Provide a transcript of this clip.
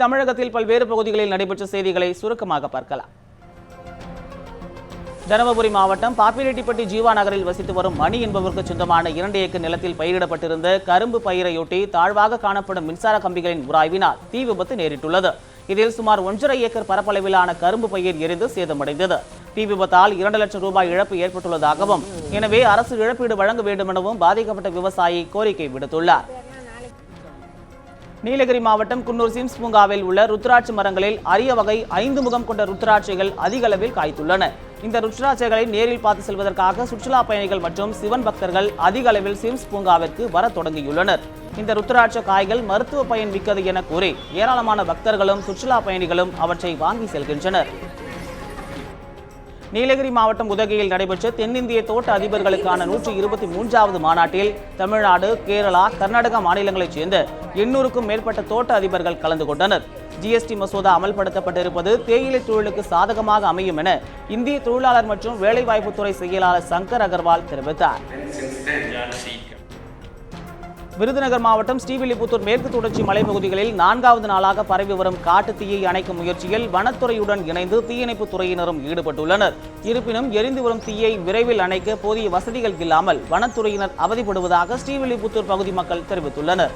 தமிழகத்தில் பல்வேறு பகுதிகளில் நடைபெற்ற செய்திகளை சுருக்கமாக பார்க்கலாம். தருமபுரி மாவட்டம் பாப்பிரெட்டிப்பட்டி ஜீவா நகரில் வசித்து வரும் மணி என்பவருக்கு சொந்தமான 2 ஏக்கர் நிலத்தில் பயிரிடப்பட்டிருந்த கரும்பு பயிரையொட்டி தாழ்வாக காணப்படும் மின்சார கம்பிகளின் உராய்வினால் தீ விபத்து நேரிட்டுள்ளது. இதில் சுமார் 1.5 ஏக்கர் பரப்பளவிலான கரும்பு பயிர் எரிந்து சேதமடைந்தது. தீ விபத்தால் 2 லட்சம் ரூபாய் இழப்பு ஏற்பட்டுள்ளதாகவும், எனவே அரசு இழப்பீடு வழங்க வேண்டும் எனவும் பாதிக்கப்பட்ட விவசாயி கோரிக்கை விடுத்துள்ளார். நீலகிரி மாவட்டம் குன்னூர் சிம்ஸ் பூங்காவில் உள்ள ருத்ராட்ச மரங்களில் அரிய வகை 5 முகம் கொண்ட ருத்ராட்சைகள் அதிக அளவில் காய்த்துள்ளன. இந்த ருத்ராட்சைகளை நேரில் பார்த்து செல்வதற்காக சுற்றுலா பயணிகள் மற்றும் சிவன் பக்தர்கள் அதிக அளவில் சிம்ஸ் பூங்காவிற்கு வர தொடங்கியுள்ளனர். இந்த ருத்ராட்ச காய்கள் மருத்துவ பயன் மிக்கது என கூறி ஏராளமான பக்தர்களும் சுற்றுலா பயணிகளும் அவற்றை வாங்கி செல்கின்றனர். நீலகிரி மாவட்டம் உதகையில் நடைபெற்ற தென்னிந்திய தோட்ட அதிபர்களுக்கான 123வது மாநாட்டில் தமிழ்நாடு, கேரளா, கர்நாடகா மாநிலங்களைச் சேர்ந்த 800க்கும் மேற்பட்ட தோட்ட அதிபர்கள் கலந்து கொண்டனர். ஜிஎஸ்டி மசோதா அமல்படுத்தப்பட்டிருப்பது தேயிலை தொழிலுக்கு சாதகமாக அமையும் என இந்திய தொழிலாளர் மற்றும் வேலைவாய்ப்புத்துறை செயலாளர் சங்கர் அகர்வால் தெரிவித்தார். விருதுநகர் மாவட்டம் ஸ்ரீவில்லிபுத்தூர் மேற்கு தொடர்ச்சி மலைப்பகுதிகளில் 4வது நாளாக பரவி வரும் காட்டுத் தீயை அணைக்கும் முயற்சியில் வனத்துறையுடன் இணைந்து தீயணைப்பு துறையினரும் ஈடுபட்டுள்ளனர். இருப்பினும் எரிந்து வரும் தீயை விரைவில் அணைக்க போதிய வசதிகள் இல்லாமல் வனத்துறையினர் அவதிப்படுவதாக ஸ்ரீவில்லிபுத்தூர் பகுதி மக்கள் தெரிவித்துள்ளனர்.